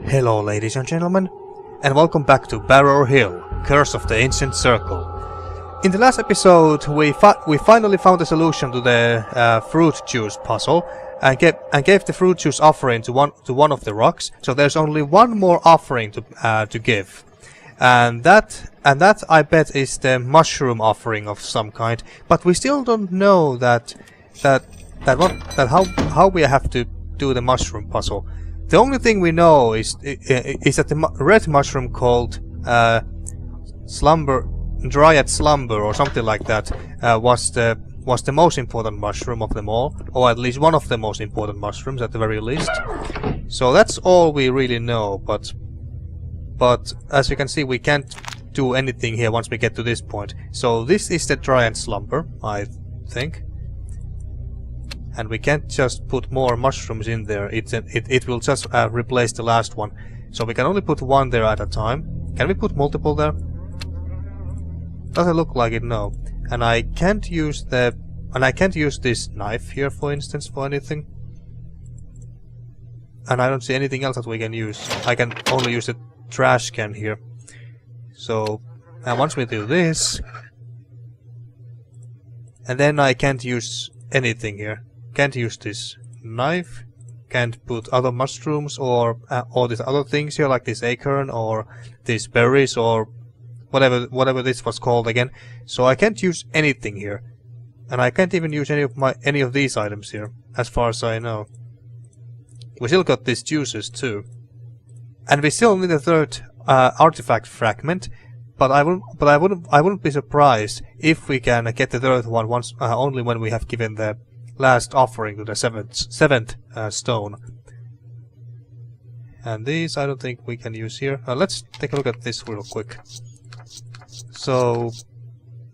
Hello ladies and gentlemen, and welcome back to Barrow Hill, Curse of the Ancient Circle. In the last episode we finally found a solution to the fruit juice puzzle and gave the fruit juice offering to one of the rocks, so there's only one more offering to give. And that I bet is the mushroom offering of some kind, but we still don't know how we have to do the mushroom puzzle. The only thing we know is that the red mushroom called Dryad Slumber or something like that was the most important mushroom of them all, or at least one of the most important mushrooms at the very least. So that's all we really know, but as you can see we can't do anything here once we get to this point. So this is the Dryad Slumber, I think. And we can't just put more mushrooms in there, it will just replace the last one. So we can only put one there at a time. Can we put multiple there? Doesn't look like it, no. And I can't use this knife here, for instance, for anything. And I don't see anything else that we can use. I can only use the trash can here. So, and once we do this, and then I can't use anything here. Can't use this knife, can't put other mushrooms or these other things here, like this acorn or these berries or whatever this was called again. So I can't use anything here, and I can't even use any of these items here, as far as I know. We still got these juices too, and we still need a third artifact fragment. But I wouldn't be surprised if we can get the third one once only when we have given the last offering to the seventh stone. And these I don't think we can use here. Let's take a look at this real quick. So,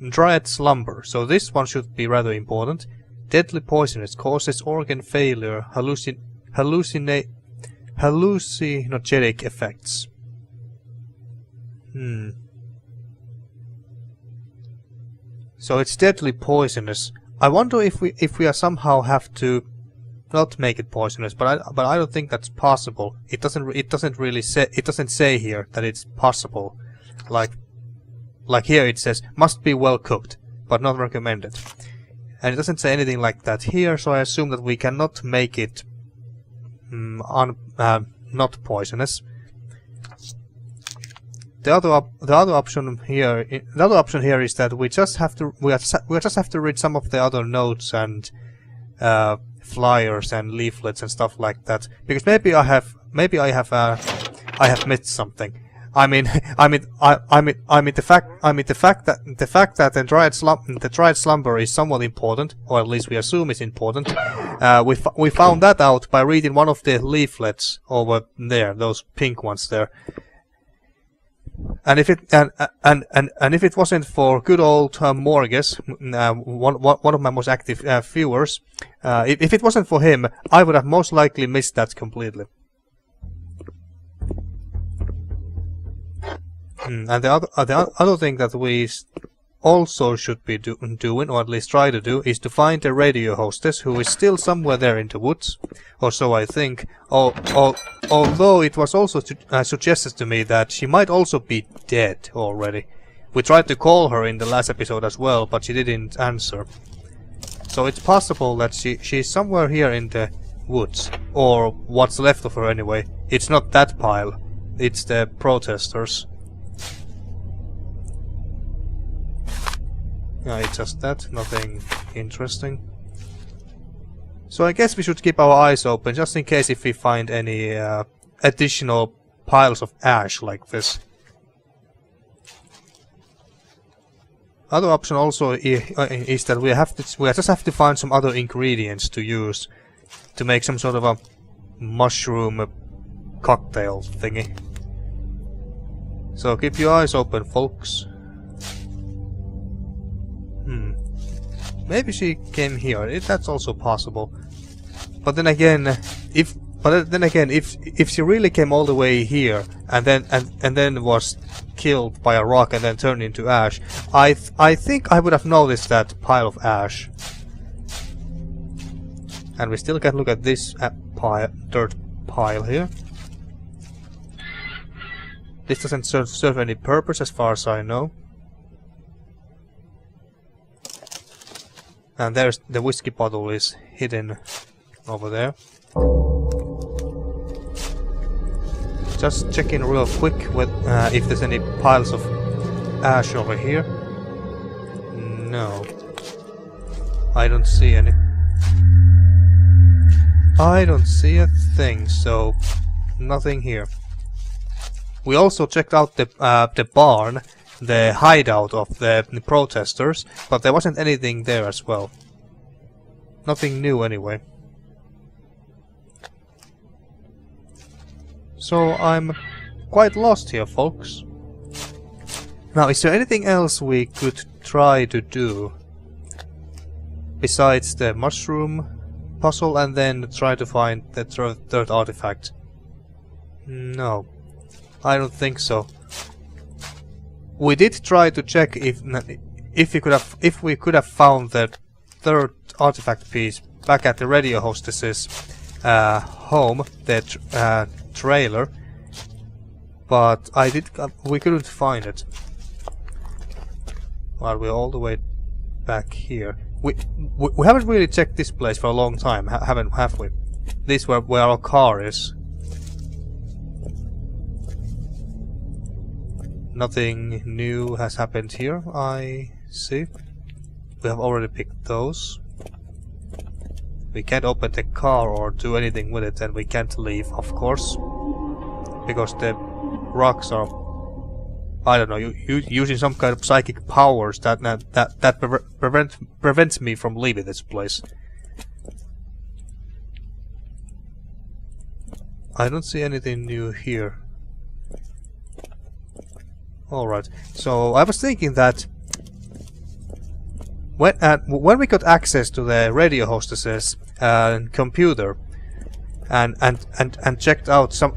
Dryad Slumber. So this one should be rather important. Deadly poisonous, causes organ failure, hallucinogenic effects. So it's deadly poisonous. I wonder if we are somehow have to not make it poisonous, but I don't think that's possible. It doesn't say here that it's possible. Like here it says must be well cooked, but not recommended. And it doesn't say anything like that here, so I assume that we cannot make it not poisonous. The other option here is that we just have to read some of the other notes and flyers and leaflets and stuff like that, because maybe I have missed something. The fact that the Dryad Slumber is somewhat important, or at least we assume it's important. We found that out by reading one of the leaflets over there, those pink ones there. And if it wasn't for good old Morgus, one of my most active viewers, if it wasn't for him, I would have most likely missed that completely. And the other thing that we also should be doing, or at least try to do, is to find a radio hostess who is still somewhere there in the woods, or so I think. Although it was also suggested to me that she might also be dead already. We tried to call her in the last episode as well, but she didn't answer. So it's possible that she's somewhere here in the woods, or what's left of her anyway. It's not that pile, it's the protesters. Yeah, it's just that, nothing interesting. So I guess we should keep our eyes open, just in case if we find any additional piles of ash like this. Other option also is that we just have to find some other ingredients to use to make some sort of a mushroom cocktail thingy. So keep your eyes open, folks. Maybe she came here. That's also possible. But then again, if she really came all the way here and then was killed by a rock and then turned into ash, I think I would have noticed that pile of ash. And we still can look at this dirt pile here. This doesn't serve any purpose as far as I know. And there's the whiskey bottle is hidden over there. Just checking real quick with, if there's any piles of ash over here. No. I don't see any. I don't see a thing, so nothing here. We also checked out the barn, the hideout of the protesters, but there wasn't anything there as well. Nothing new anyway. So I'm quite lost here, folks. Now, is there anything else we could try to do besides the mushroom puzzle and then try to find the third artifact? No, I don't think so. We did try to check if we could have found the third artifact piece back at the radio hostess's home, the trailer, but we couldn't find it. Well, we're all the way back here. We haven't really checked this place for a long time, have we? This is where our car is. Nothing new has happened here, I see. We have already picked those. We can't open the car or do anything with it, and we can't leave, of course. Because the rocks are, I don't know, using some kind of psychic powers that prevents me from leaving this place. I don't see anything new here. Alright, so I was thinking that when we got access to the radio hostess's computer and checked out some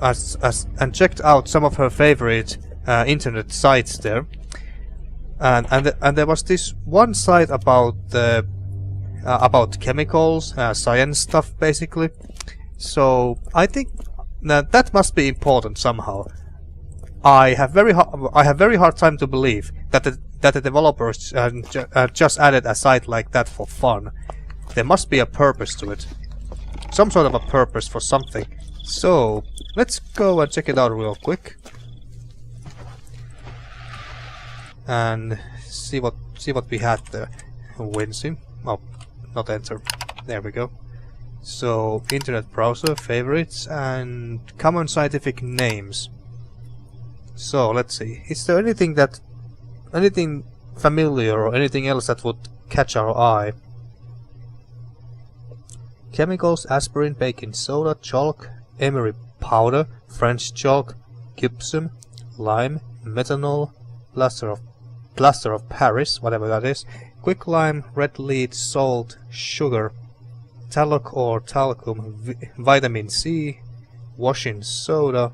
of her favorite internet sites there, and there was this one site about chemicals, science stuff basically. So I think that must be important somehow. I have very hard time to believe that the developers just added a site like that for fun. There must be a purpose to it, some sort of a purpose for something. So let's go and check it out real quick and see what we had there. Wincy. Oh, not enter. There we go. So internet browser, favorites, and common scientific names. So let's see. Is there anything familiar or anything else that would catch our eye? Chemicals: aspirin, baking soda, chalk, emery powder, French chalk, gypsum, lime, methanol, plaster of Paris, whatever that is, quicklime, red lead, salt, sugar, talc or talcum, vitamin C, washing soda.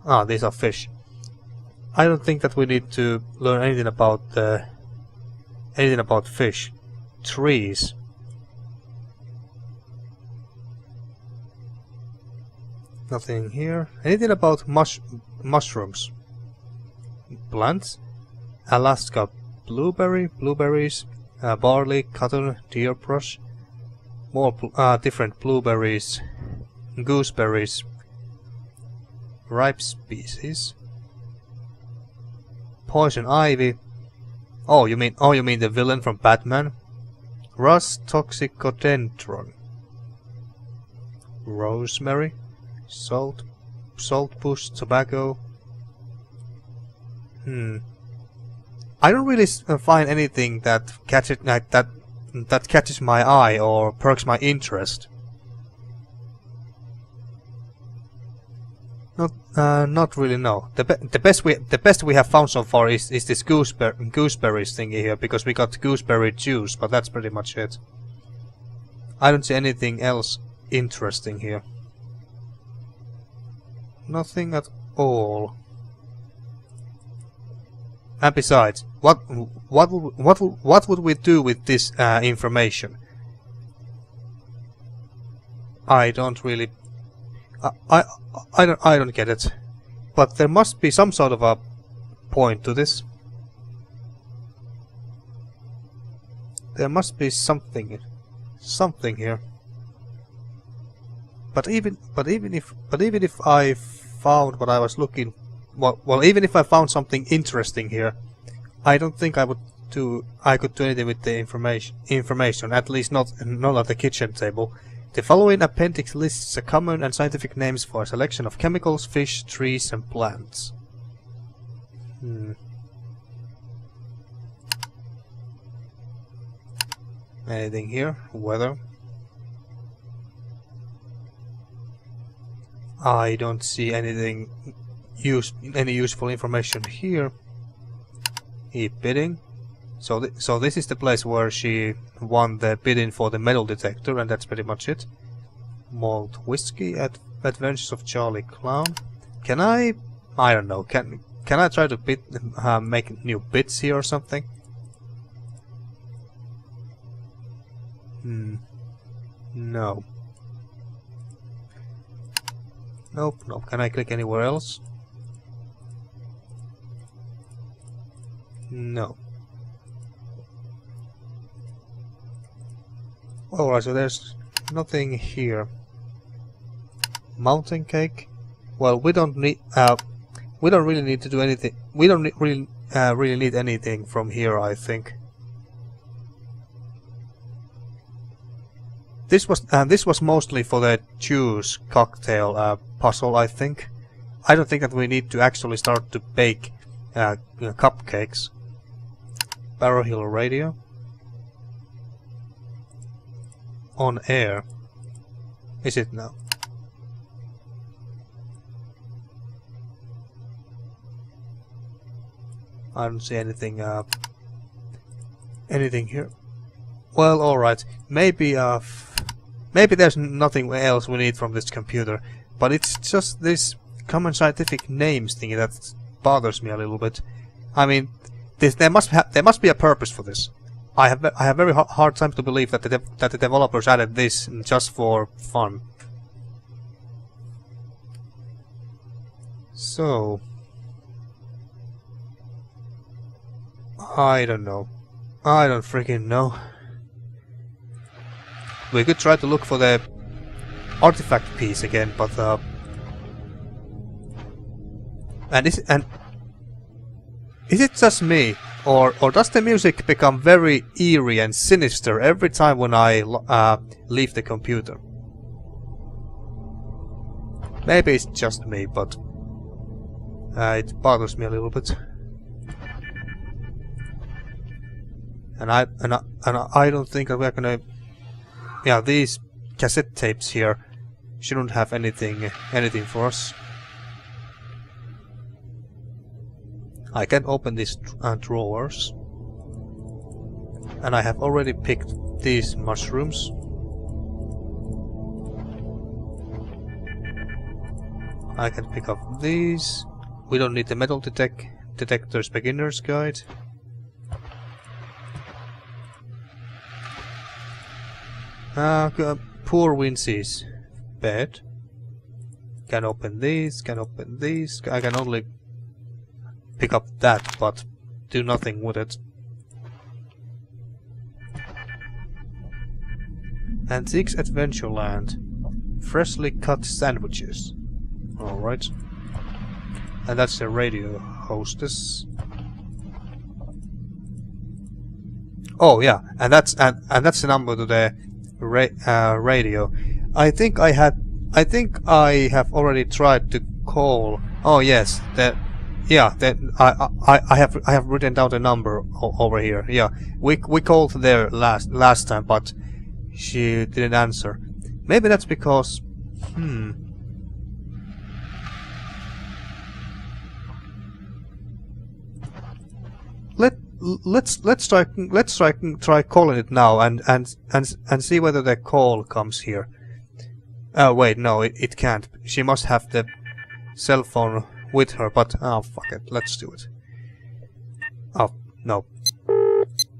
Ah, these are fish. I don't think that we need to learn anything about fish. Trees. Nothing here. Anything about mushrooms? Plants. Alaska blueberries, barley, cotton, deer brush. More different blueberries, gooseberries. Ripe species. Poison ivy. Oh, you mean the villain from Batman? Rust toxicodendron. Rosemary. Salt bush, tobacco. I don't really find anything that catches my eye or perks my interest. Not really, no. The best we have found so far is this gooseberries thingy here, because we got gooseberry juice, but that's pretty much it. I don't see anything else interesting here. Nothing at all. And besides, what would we do with this information? I don't really I don't get it. But there must be some sort of a point to this. There must be something here. But even if I found what I was looking, well, even if I found something interesting here, I don't think I could do anything with the information. At least not at the kitchen table. The following appendix lists the common and scientific names for a selection of chemicals, fish, trees, and plants. Anything here? Weather? I don't see anything any useful information here. E-bidding. So this is the place where she won the bidding for the metal detector, and that's pretty much it. Malt whiskey at Adventures of Charlie Clown. Can I don't know. Can I try to make new bits here or something? No. Nope. Can I click anywhere else? No. Alright, so there's nothing here. Mountain cake? Well, we don't really need to do anything. We don't really need anything from here, I think. This was mostly for the juice cocktail puzzle, I think. I don't think that we need to actually start to bake cupcakes. Barrow Hill radio. On air. Is it now? I don't see anything here. Well, alright. Maybe there's nothing else we need from this computer, but it's just this common scientific names thing that bothers me a little bit. I mean, there must be a purpose for this. I have very hard time to believe that the developers added this just for fun. So I don't know. I don't freaking know. We could try to look for the artifact piece again, but is it just me, or does the music become very eerie and sinister every time when I leave the computer? Maybe it's just me, but it bothers me a little bit. And I don't think that we're gonna. Yeah, these cassette tapes here shouldn't have anything for us. I can open these drawers, and I have already picked these mushrooms. I can pick up these. We don't need the metal detector's beginner's guide. Poor Wincy's bed. Can open these, can open these. I can only pick up that, but do nothing with it. Antiques Adventureland. Freshly cut sandwiches. Alright. And that's the radio hostess. Oh yeah, and that's the number to the radio. I think I have already tried to call. Oh yes, I have written down the number over here. Yeah, we called there last time, but she didn't answer. Maybe that's because Let's try calling it now and see whether the call comes here. Wait, no, it can't. She must have the cell phone with her, but oh fuck it, let's do it. Oh no,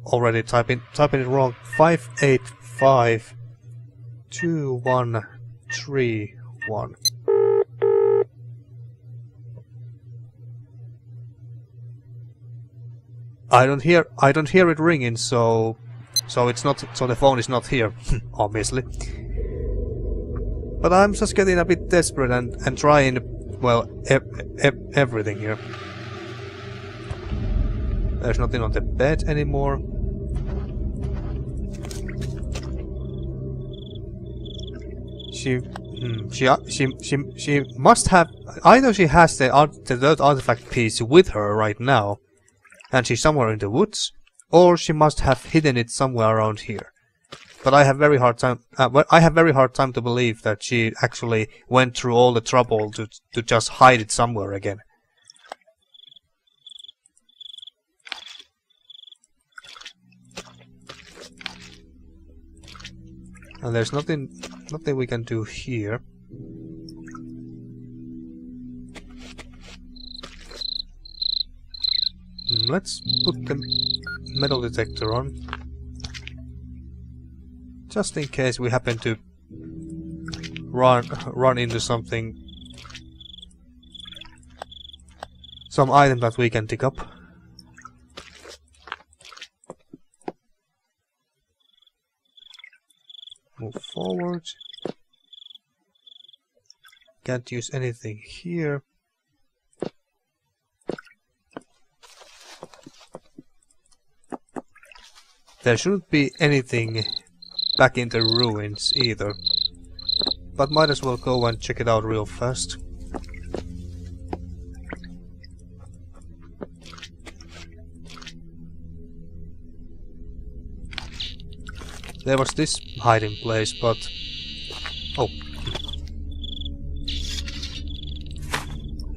already typing it wrong. 5852131. I don't hear it ringing, so it's not, so the phone is not here, obviously. But I'm just getting a bit desperate and trying, well, everything here. There's nothing on the bed anymore. She must have, either she has the third artifact piece with her right now, and she's somewhere in the woods, or she must have hidden it somewhere around here. But I have very hard time. To believe that she actually went through all the trouble to just hide it somewhere again. And there's nothing we can do here. Let's put the metal detector on, just in case we happen to run into something, some item that we can dig up. Move forward. Can't use anything here. There shouldn't be anything back in the ruins either, but might as well go and check it out real fast. There was this hiding place, but... oh.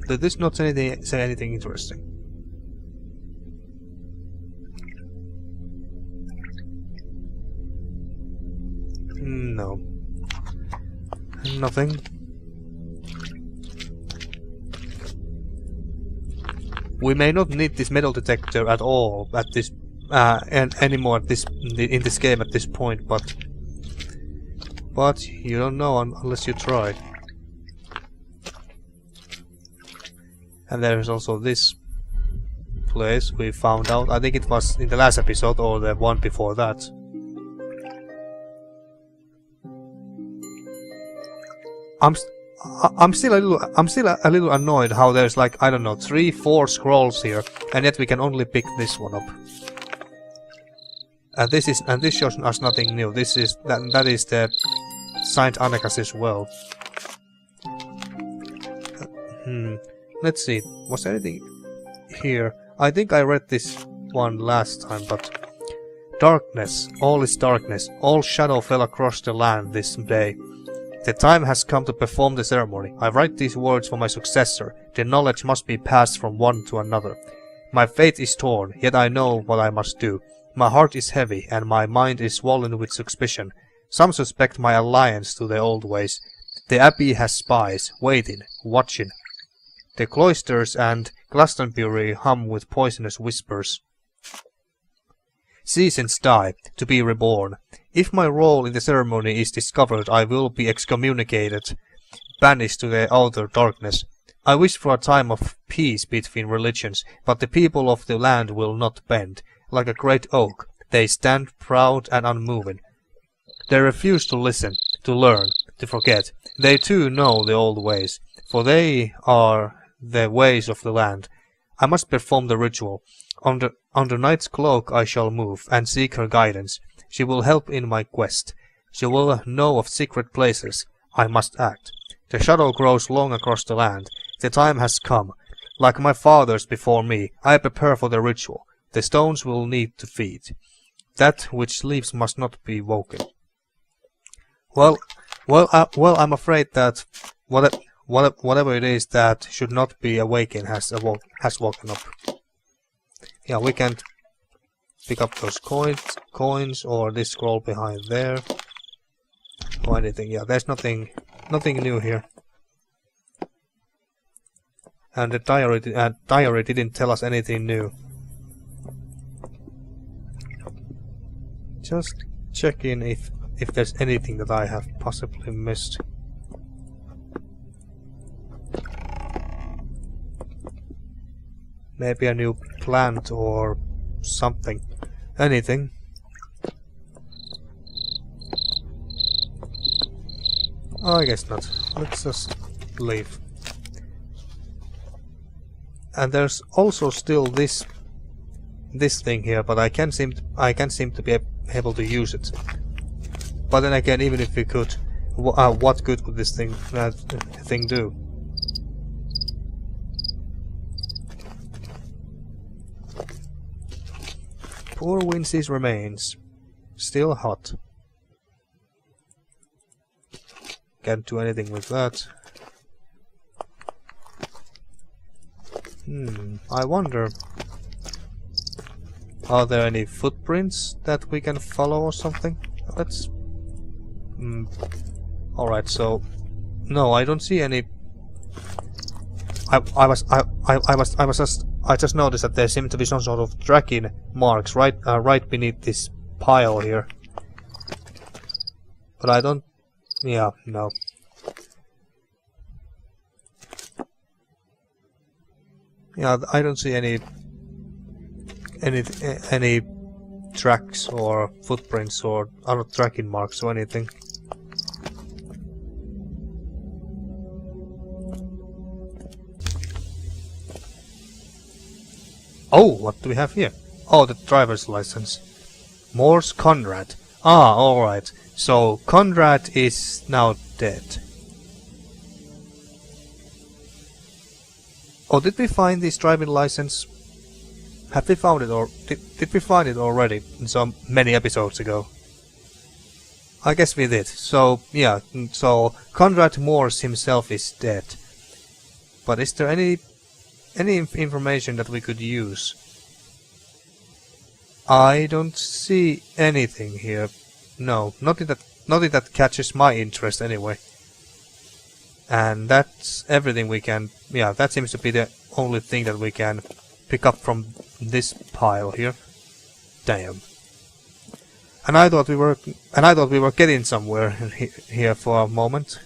Did this not say anything interesting? No. Nothing. We may not need this metal detector at all at this anymore at in this game at this point, but you don't know unless you try. And there is also this place we found out. I think it was in the last episode or the one before that. I'm still a little annoyed how there's like, I don't know, 3-4 scrolls here, and yet we can only pick this one up. And this shows us nothing new. That is the Saint Annekas well. Let's see. Was there anything here? I think I read this one last time, but darkness. All is darkness. All shadow fell across the land this day. The time has come to perform the ceremony. I write these words for my successor. The knowledge must be passed from one to another. My fate is torn, yet I know what I must do. My heart is heavy, and my mind is swollen with suspicion. Some suspect my alliance to the old ways. The abbey has spies, waiting, watching. The cloisters and Glastonbury hum with poisonous whispers. Seasons die, to be reborn. If my role in the ceremony is discovered, I will be excommunicated, banished to the outer darkness. I wish for a time of peace between religions, but the people of the land will not bend. Like a great oak, they stand proud and unmoving. They refuse to listen, to learn, to forget. They too know the old ways, for they are the ways of the land. I must perform the ritual. Under night's cloak I shall move, and seek her guidance. She will help in my quest. She will know of secret places. I must act. The shadow grows long across the land. The time has come. Like my fathers before me, I prepare for the ritual. The stones will need to feed. That which sleeps must not be woken. Well, I'm afraid that whatever it is that should not be awakened has woken up. Yeah, we can't pick up those coins or this scroll behind there or anything. Yeah, there's nothing new here. And the diary didn't tell us anything new. Just checking if there's anything that I have possibly missed. Maybe a new plant or something. Anything. I guess not. Let's just leave. And there's also still this thing here, but I can't seem to be able to use it. But then again, even if we could, what good would this thing do? Poor Wincy's remains, still hot. Can't do anything with that. I wonder, are there any footprints that we can follow or something? Let's... Alright, so... No, I don't see any... I just noticed that there seem to be some sort of tracking marks right beneath this pile here. But I don't... Yeah, no. Yeah, I don't see any tracks or footprints or other tracking marks or anything. Oh, what do we have here? Oh, the driver's license. Morse Conrad. Ah, alright. So, Conrad is now dead. Oh, did we find this driving license? Have we found it, or did we find it already in so many episodes ago? I guess we did. So, yeah, so Conrad Morse himself is dead. But is there any information that we could use? I don't see anything here. No, nothing that catches my interest anyway. And that's everything we can... Yeah, that seems to be the only thing that we can pick up from this pile here. Damn. And I thought we were getting somewhere here for a moment.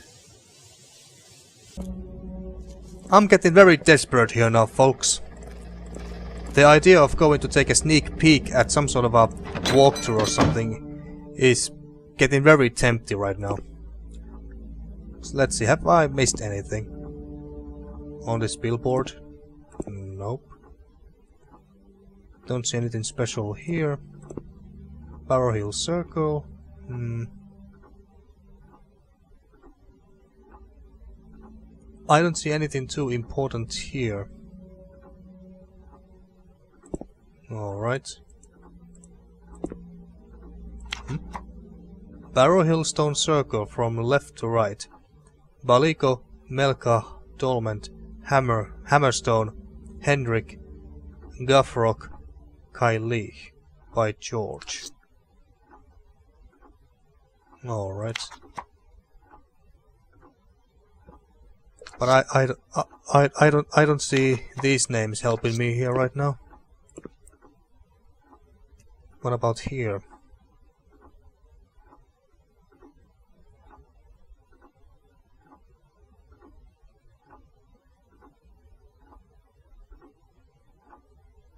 I'm getting very desperate here now, folks. The idea of going to take a sneak peek at some sort of a walkthrough or something is getting very tempting right now. So let's see, have I missed anything on this billboard? Nope. Don't see anything special here. Barrow Hill Circle. I don't see anything too important here. Alright. Barrow Hill Stone Circle from left to right. Baliko, Melka, Dolment, Hammerstone, Hendrik, Guffrock, Kylie by George. Alright. But I don't see these names helping me here right now. What about here?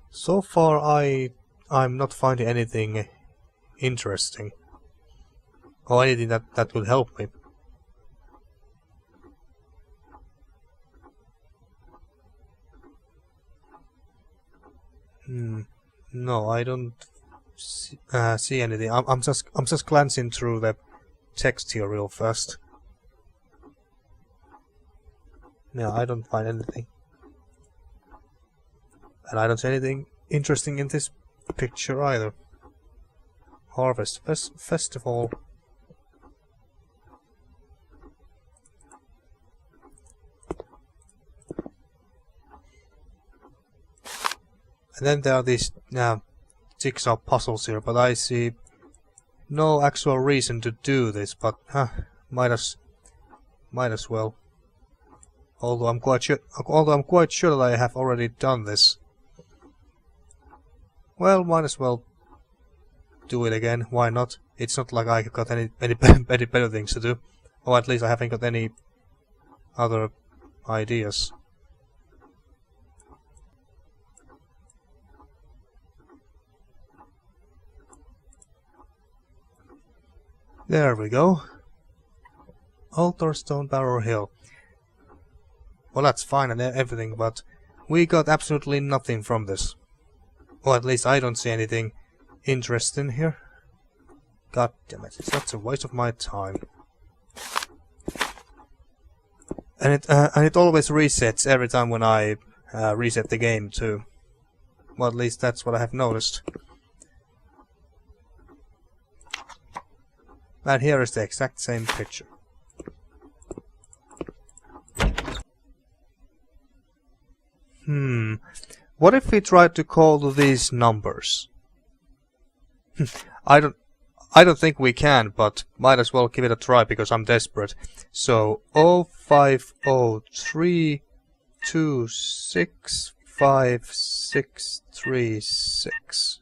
So far I'm not finding anything interesting or anything that would help me. No, I don't see anything. I'm just glancing through the text here real fast. No, I don't find anything. And I don't see anything interesting in this picture either. Harvest Festival. And then there are these jigsaw puzzles here, but I see no actual reason to do this, but might as well. Although I'm quite sure that I have already done this. Well, might as well do it again. Why not? It's not like I've got any better things to do, or at least I haven't got any other ideas. There we go. Altar Stone Barrow Hill. Well, that's fine and everything, but we got absolutely nothing from this. Or at least I don't see anything interesting here. God damn it, that's a waste of my time. And it always resets every time when I reset the game too. Well, at least that's what I have noticed. And here is the exact same picture. What if we tried to call these numbers? I don't think we can, but might as well give it a try because I'm desperate. So 0503265636.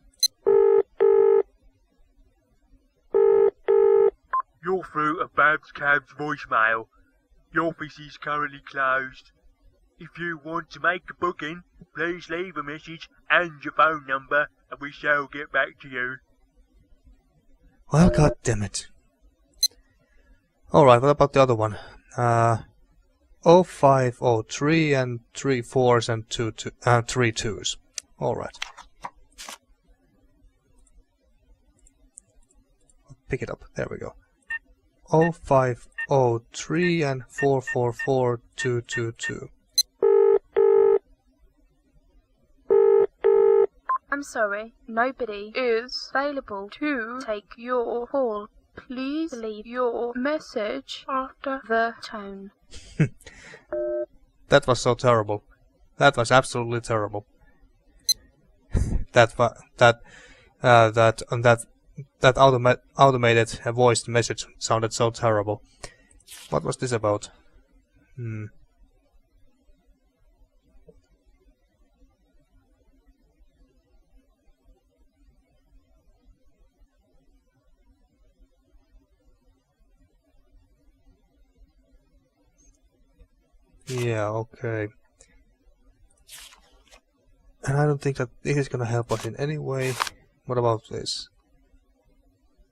You're through to Babs Cab's voicemail. The office is currently closed. If you want to make a booking, please leave a message and your phone number and we shall get back to you. Well, god damn it. Alright, what about the other one? 0503 and 3 4s and 3 2s. Alright. Pick it up. There we go. 0503 and 444222. I'm sorry, nobody is available to take your call. Please leave your message after the tone. That was so terrible. That was absolutely terrible. that automated voiced message sounded so terrible. What was this about? Yeah, okay. And I don't think that this is gonna help us in any way. What about this?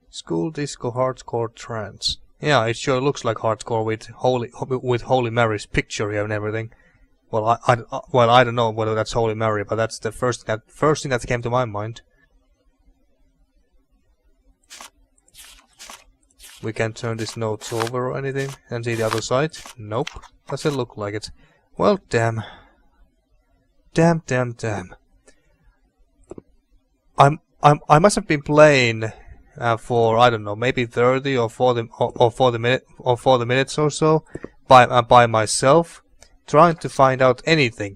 School disco hardcore trance. Yeah, it sure looks like hardcore with Holy Mary's picture here and everything. Well, I don't know whether that's Holy Mary, but that's the first thing that came to my mind. We can't turn these notes over or anything and see the other side. Nope, doesn't look like it. Well, damn. Damn. I must have been playing for, I don't know, maybe 30 or 40 minutes or so by myself, trying to find out anything,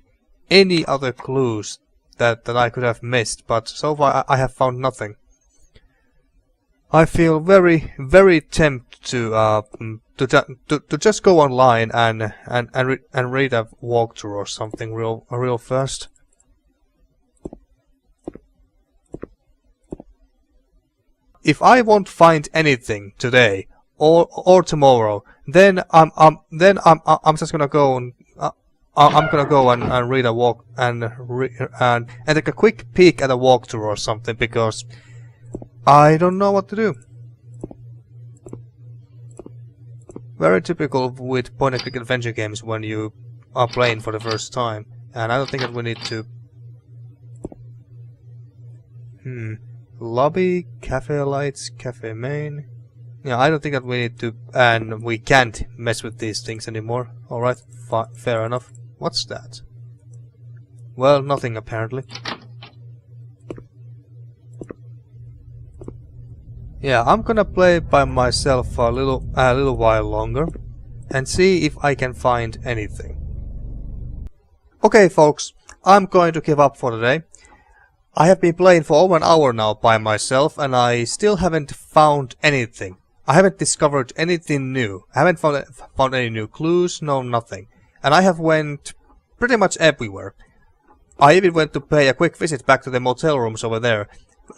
any other clues that I could have missed, but so far I have found nothing. I feel very tempted to just go online and read a walkthrough or something real fast. If I won't find anything today or tomorrow, then I'm just gonna go and I'm gonna go and read a walk and take a quick peek at a walkthrough or something because I don't know what to do. Very typical with point-and-click adventure games when you are playing for the first time, and I don't think that we need to. Lobby, cafe lights, cafe main. Yeah, I don't think that we need to, and we can't mess with these things anymore. Alright, fair enough. What's that? Well, nothing apparently. Yeah, I'm gonna play by myself for a little while longer and see if I can find anything. Okay, folks, I'm going to give up for today. I have been playing for over an hour now by myself and I still haven't found anything. I haven't discovered anything new. I haven't found any new clues, no nothing. And I have went pretty much everywhere. I even went to pay a quick visit back to the motel rooms over there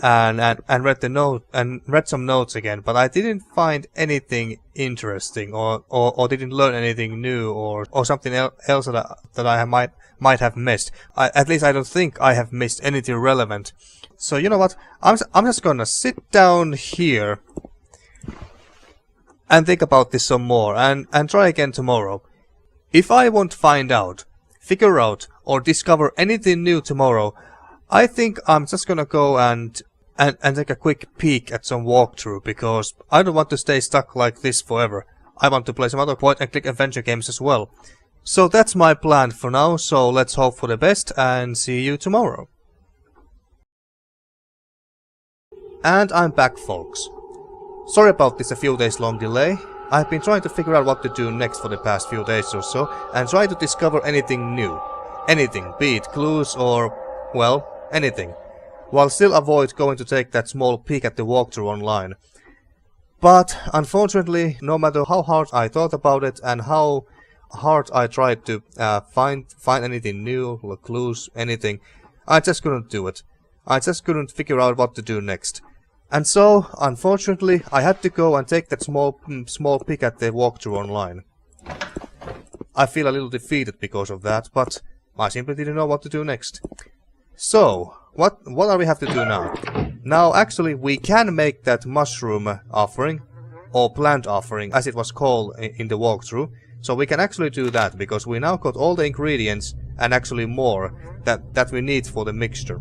and read the note and read some notes again, but I didn't find anything interesting or didn't learn anything new or something else that I might have missed. At least I don't think I have missed anything relevant. So you know what? I'm just gonna sit down here and think about this some more and try again tomorrow. If I won't find out, figure out, or discover anything new tomorrow, I think I'm just gonna go and take a quick peek at some walkthrough, because I don't want to stay stuck like this forever. I want to play some other point and click adventure games as well. So that's my plan for now, so let's hope for the best and see you tomorrow. And I'm back, folks. Sorry about this a few days long delay. I've been trying to figure out what to do next for the past few days or so, and try to discover anything new. Anything, be it clues or, well, anything. While still avoid going to take that small peek at the walkthrough online. But, unfortunately, no matter how hard I thought about it and how hard I tried to find anything new, or clues, anything, I just couldn't do it. I just couldn't figure out what to do next. And so, unfortunately, I had to go and take that small peek at the walkthrough online. I feel a little defeated because of that, but I simply didn't know what to do next. So, what do we have to do now? Now, actually, we can make that mushroom offering, or plant offering, as it was called in the walkthrough. So we can actually do that, because we now got all the ingredients, and actually more, that we need for the mixture.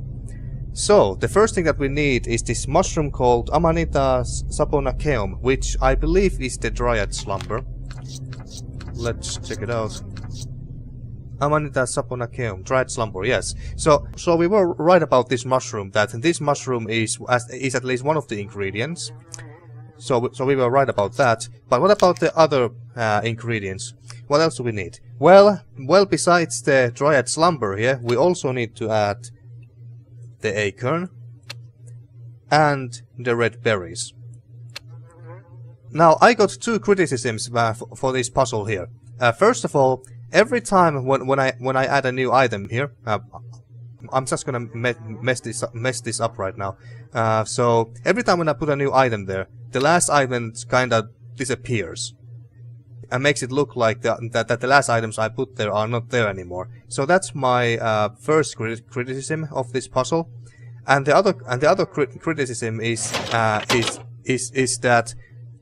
So, the first thing that we need is this mushroom called Amanita saponaceum, which I believe is the dryad slumber. Let's check it out. Amanita saponaceum, dryad slumber, yes. So we were right about this mushroom, that this mushroom is at least one of the ingredients. So we were right about that. But what about the other ingredients? What else do we need? Well, besides the dryad slumber here, we also need to add the acorn and the red berries. Now, I got two criticisms for this puzzle here. First of all, every time when I add a new item here, I'm just gonna mess this up right now. So every time when I put a new item there, the last item kinda disappears and makes it look like that the last items I put there are not there anymore. So that's my first criticism of this puzzle. And the other criticism is that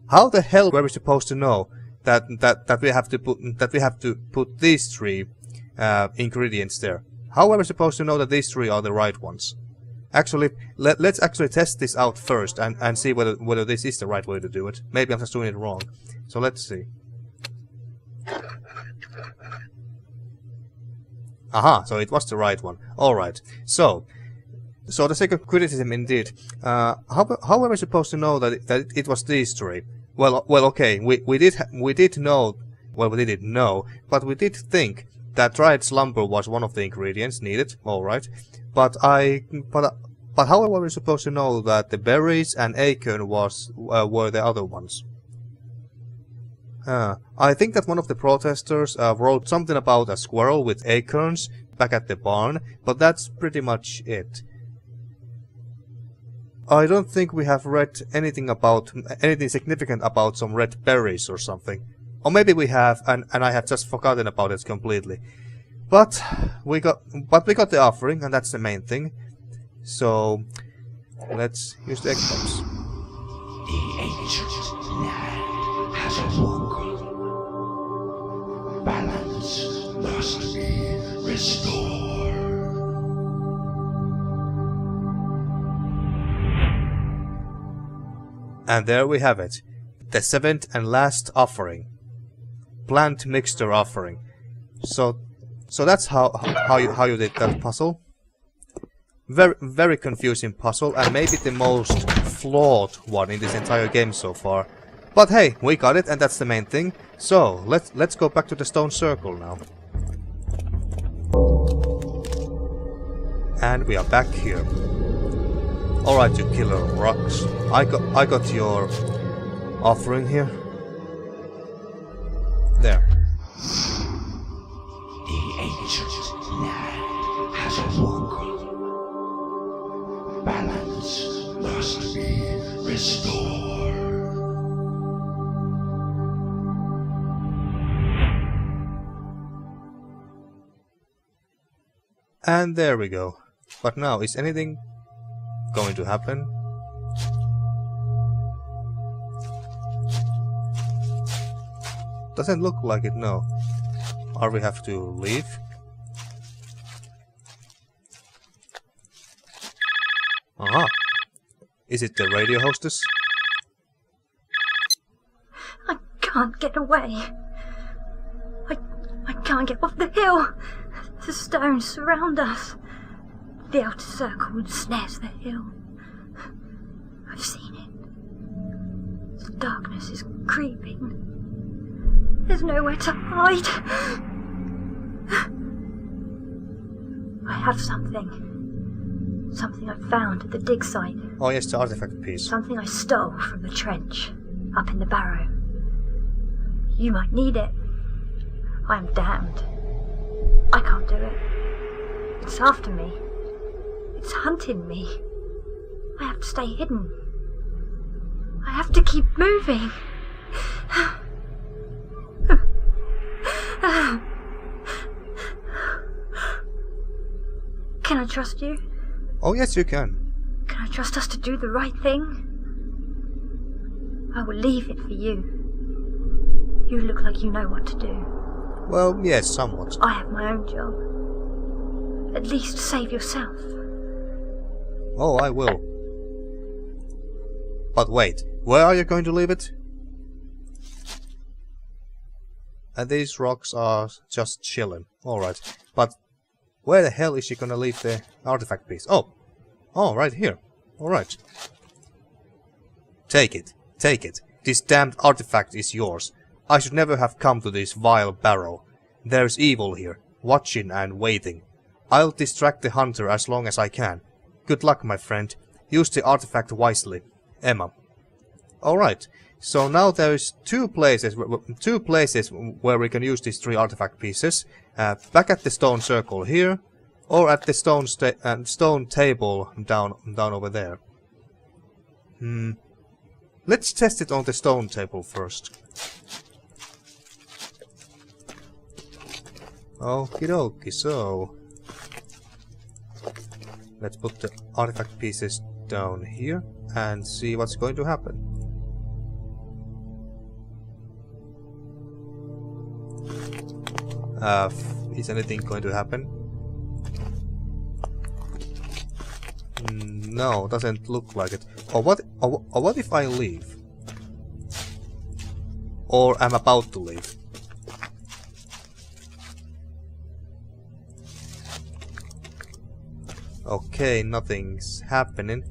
how the hell were we supposed to know that we have to put these three ingredients there? How were we supposed to know that these three are the right ones? Actually, let's actually test this out first and see whether this is the right way to do it. Maybe I'm just doing it wrong. So let's see. Aha, so it was the right one. Alright, so the second criticism indeed. How were we supposed to know that it was these three? Well, okay, we did know, well, we didn't know, but we did think that dryad slumber was one of the ingredients needed, alright. But how were we supposed to know that the berries and acorn were the other ones? I think that one of the protesters wrote something about a squirrel with acorns back at the barn, but that's pretty much it. I don't think we have read anything significant about some red berries or something. Or maybe we have, and I have just forgotten about it completely. But we got the offering, and that's the main thing. So let's use the egg box. The ancient land has awoken. Balance must be restored. And there we have it. The seventh and last offering. Plant mixture offering. So that's how you did that puzzle. Very confusing puzzle, and maybe the most flawed one in this entire game so far. But hey, we got it, and that's the main thing. So let's go back to the stone circle now. And we are back here. Alright, you killer rocks. I got your offering here. There. The ancient land has awoken. Balance must be restored. And there we go. But now, is anything going to happen? Doesn't look like it, no. Or we have to leave? Aha! Is it the radio hostess? I can't get away. I can't get off the hill. The stones surround us. The outer circle ensnares the hill. I've seen it. The darkness is creeping. There's nowhere to hide. I have something. Something I found at the dig site. Oh yes, the artifact piece. Something I stole from the trench, up in the Barrow. You might need it. I'm damned. I can't do it. It's after me. It's hunting me. I have to stay hidden. I have to keep moving. Can I trust you? Oh yes, you can. Can I trust us to do the right thing? I will leave it for you. You look like you know what to do. Well, yes, somewhat. I have my own job. At least save yourself. Oh, I will. But wait, where are you going to leave it? And these rocks are just chilling. Alright, but where the hell is she gonna leave the artifact piece? Oh! Oh, right here. Alright. Take it. Take it. This damned artifact is yours. I should never have come to this vile Barrow. There's evil here, watching and waiting. I'll distract the hunter as long as I can. Good luck, my friend. Use the artifact wisely. Emma. Alright, so now there's two places where we can use these 3 artifact pieces. Back at the stone circle here, or at the stone table down over there. Let's test it on the stone table first. Okie dokie, so let's put the artifact pieces down here and see what's going to happen. Is anything going to happen? No, doesn't look like it. Or what if I leave? Or I'm about to leave? Okay, nothing's happening.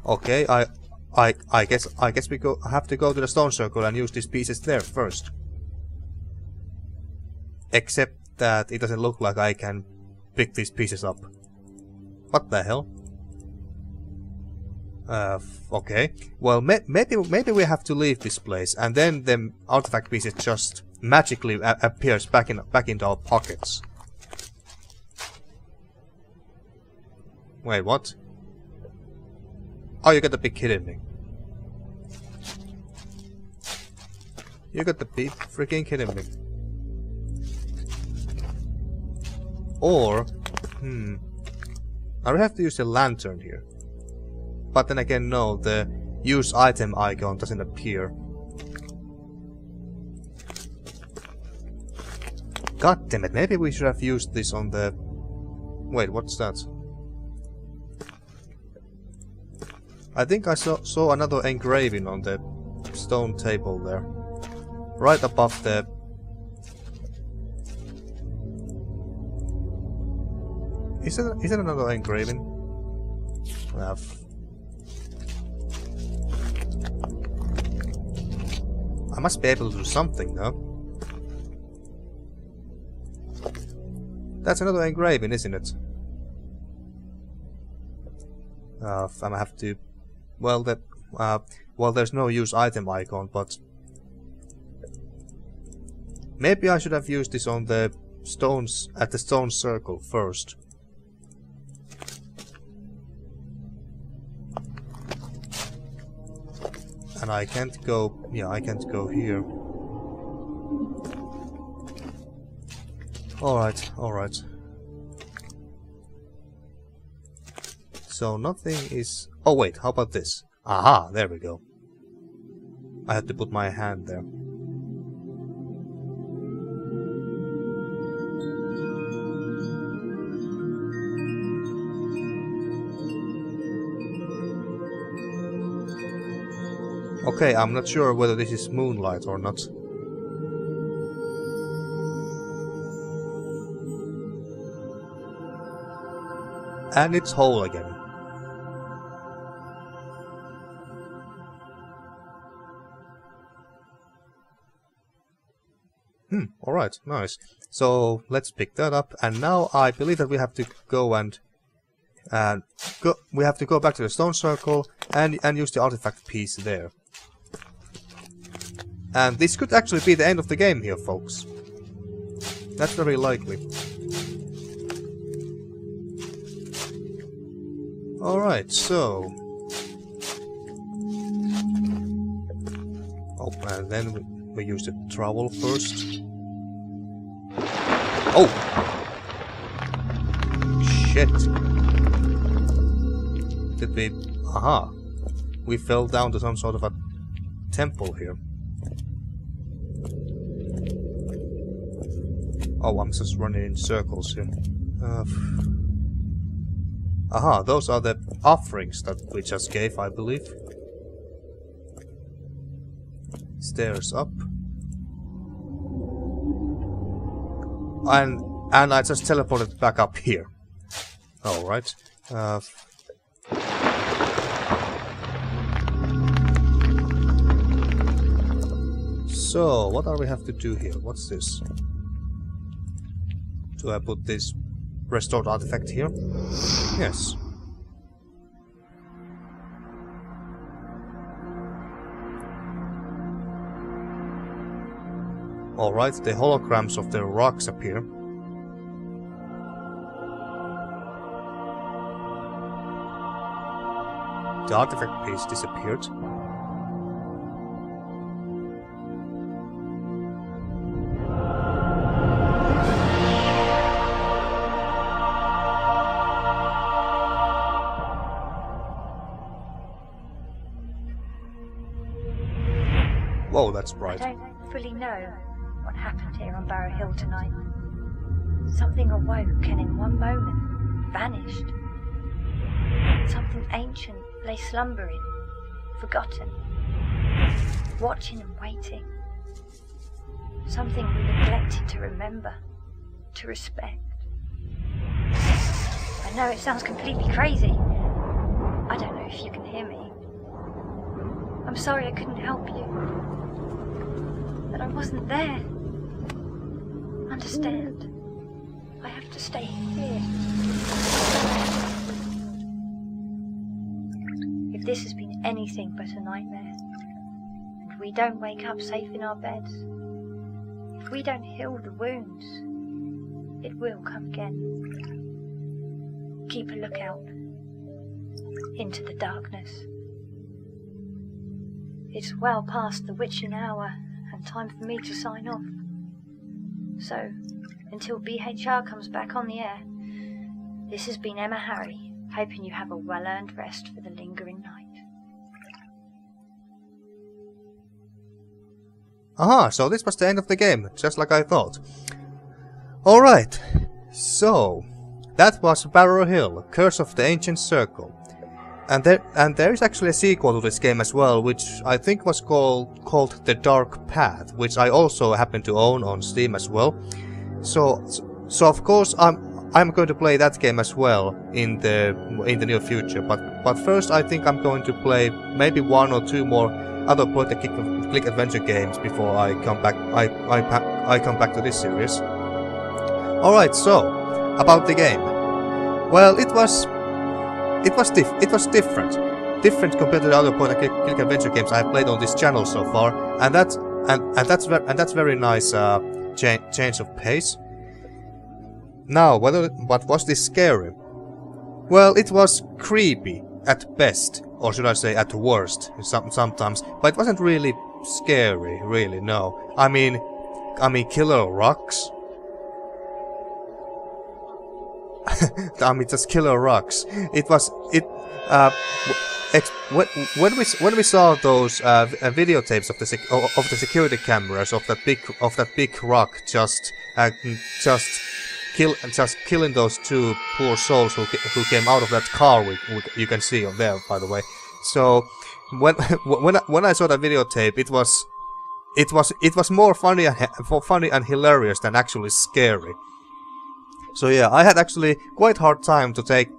Okay, I guess we have to go to the stone circle and use these pieces there first. Except that it doesn't look like I can pick these pieces up. What the hell? Okay. Well, maybe we have to leave this place, and then the artifact pieces just magically appears back into our pockets. Wait, what? Oh, you gotta be kidding me. You gotta be freaking kidding me. Or, I will have to use the lantern here. But then again, no, the use item icon doesn't appear. God damn it, maybe we should have used this on the... Wait, what's that? I think I saw another engraving on the stone table there. Right above the... Is it another engraving? I must be able to do something, no? That's another engraving, isn't it? I'm gonna have to... Well, well, there's no use item icon, but... Maybe I should have used this on the stones, at the stone circle first. And I can't go... Yeah, I can't go here. Alright, alright. So nothing is... Oh wait, how about this? Aha, there we go. I had to put my hand there. Okay, I'm not sure whether this is moonlight or not. And it's whole again. Alright, nice. So let's pick that up, and now I believe that we have to go and we have to go back to the stone circle and use the artifact piece there. And this could actually be the end of the game here, folks. That's very likely. Alright, so... Oh, and then we use the trowel first. Oh! Shit! Did we... Aha! We fell down to some sort of a temple here. Oh, I'm just running in circles here. Aha, those are the offerings that we just gave, I believe. Stairs up. And I just teleported back up here. Alright. So, what do we have to do here? What's this? Do I put this restored artifact here? Yes. Alright, the holograms of the rocks appear. The artifact piece disappeared. Whoa, that's bright. I don't fully know what happened here on Barrow Hill tonight. Something awoke and in one moment vanished. Something ancient lay slumbering, forgotten, watching and waiting. Something we neglected to remember, to respect. I know it sounds completely crazy. I don't know if you can hear me. I'm sorry I couldn't help you. But I wasn't there. Understand? I have to stay here. If this has been anything but a nightmare, and we don't wake up safe in our beds, if we don't heal the wounds, it will come again. Keep a lookout into the darkness. It's well past the witching hour and time for me to sign off. So, until BHR comes back on the air, this has been Emma Harry, hoping you have a well-earned rest for the lingering night. Aha, so this was the end of the game, just like I thought. Alright, so that was Barrow Hill, Curse of the Ancient Circle. And there is actually a sequel to this game as well, which I think was called The Dark Path, which I also happen to own on Steam as well. So of course I'm going to play that game as well in the near future. But first I think I'm going to play maybe one or two more other point-and-click adventure games before I come back. I come back to this series. All right, so about the game. Well, it was different compared to the other point-and-click adventure games I have played on this channel so far, and that's very nice change of pace. Now, but was this scary? Well, it was creepy at best, or should I say at worst, sometimes. But it wasn't really scary, really. No, I mean, killer rocks. I mean, just killer rocks. When we saw those videotapes of the security cameras of that big rock just killing those two poor souls who came out of that car, you can see on there, by the way. So when I saw the videotape, it was more funny and hilarious than actually scary. So yeah, I had actually quite hard time to take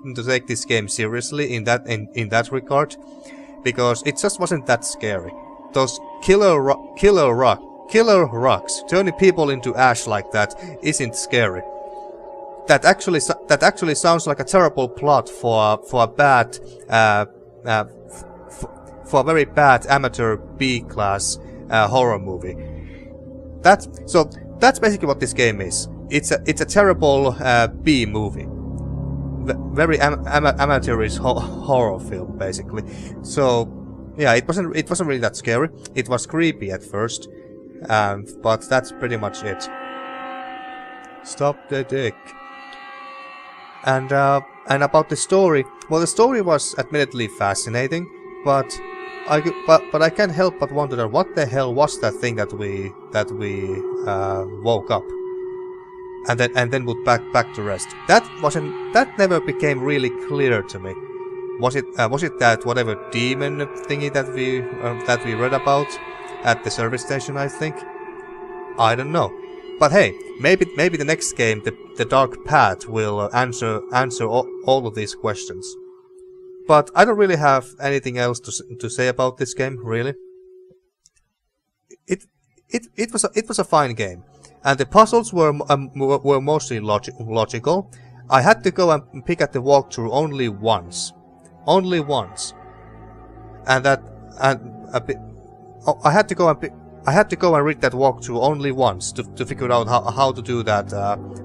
this game seriously in that regard, because it just wasn't that scary. Those killer rocks turning people into ash like that isn't scary. That actually sounds like a terrible plot for a bad for a very bad amateur B-class horror movie. That's basically what this game is. It's a terrible B movie, very amateurish horror film basically. So yeah, it wasn't really that scary. It was creepy at first, but that's pretty much it. Stop the dick. And about the story, well, the story was admittedly fascinating, but I can't help but wonder what the hell was that thing that we woke up and then put back to rest. That never became really clear to me. Was it that whatever demon thingy that we read about at the service station? I think. I don't know. But hey, maybe the next game, the Dark Path, will answer all of these questions. But I don't really have anything else to say about this game, really. It was a fine game, and the puzzles were mostly logical. I had to go and pick at the walkthrough only once, and I had to go and read that walkthrough only once to figure out how to do that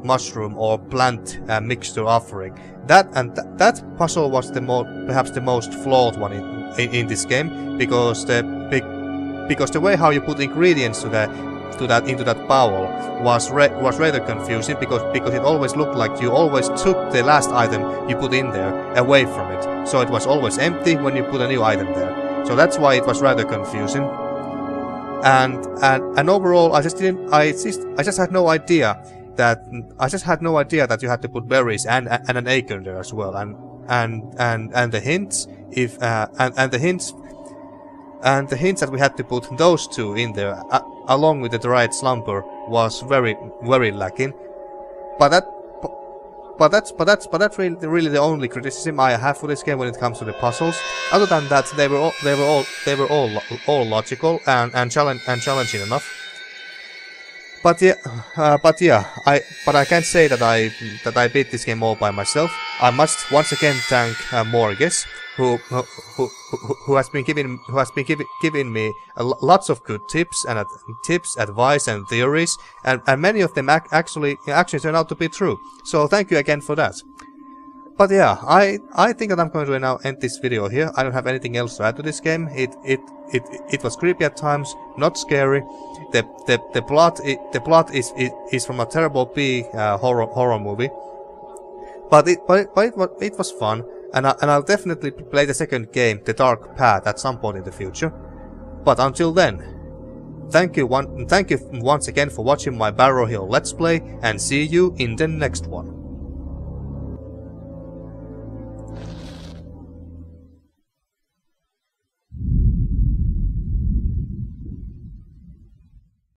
mushroom or plant mixture offering. That puzzle was perhaps the most flawed one in this game, because the way how you put ingredients into that bowl was rather confusing, because it always looked like you always took the last item you put in there away from it, so it was always empty when you put a new item there. So that's why it was rather confusing. And overall, I just had no idea that you had to put berries and an acorn there as well, and the hints that we had to put those two in there along with the dried slumber was very lacking. But that's really the only criticism I have for this game when it comes to the puzzles. Other than that, they were all logical and challenging enough. But I can't say that I beat this game all by myself. I must once again thank Morges, who has been giving me lots of good tips, advice, and theories, and many of them actually turn out to be true. So thank you again for that. But yeah, I think that I'm going to now end this video here. I don't have anything else to add to this game. It was creepy at times, not scary. The plot is from a terrible B horror movie. But it was fun, and I'll definitely play the second game, The Dark Path, at some point in the future. But until then, thank you once again for watching my Barrow Hill Let's Play, and see you in the next one.